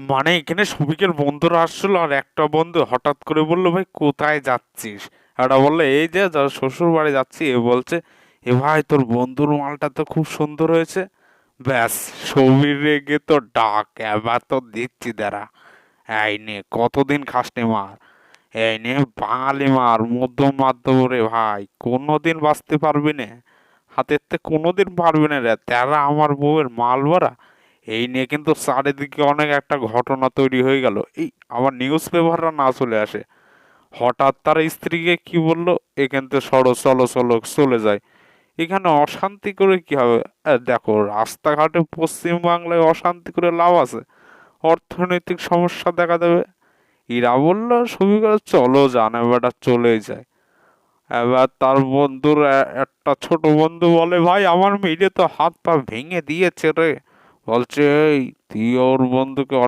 মানে এখানে সবিকের বন্ধুরা আসছিল, আর একটা বন্ধু হঠাৎ করে বললো, ভাই কোথায় যাচ্ছিস? একটা বললো এই যে যার শ্বশুর বাড়ি যাচ্ছি, এ বলছে এ ভাই তোর বন্ধুর মালটা তো খুব সুন্দর হয়েছে। ব্যাস, সবির রেগে তো ডাক, এবার তো দিচ্ছি দাঁড়া। এই নে, কতদিন খাসনি মার, এই নে বাঙালি মার, মধ্যম মাধ্যম রে ভাই, কোনোদিন বাঁচতে পারবি না, হাতের থেকে কোনোদিন পারবি না রে, তারা আমার বউয়ের মাল ভরা। এই নিয়ে কিন্তু চারিদিকে অনেক একটা ঘটনা তৈরি হয়ে গেল। এই আবার নিউজ পেপাররা না চলে আসে, হঠাৎ তার স্ত্রীকে কি বললো, এখান থেকে সরো, চলো চলো চলে যায়। এখানে অশান্তি করে কি হবে? দেখো, রাস্তাঘাটে পশ্চিম বাংলায় অশান্তি করে লাভ আছে? অর্থনৈতিক সমস্যা দেখা দেবে। এরা বললো সুবিধা, চলো জানে বেটা, চলেই যায়। এবার তার বন্ধুর একটা ছোট বন্ধু বলে, ভাই আমার মেয়ে তো হাত পা ভেঙে দিয়েছে রে। বলছে, এই তুই ওর বন্ধুকে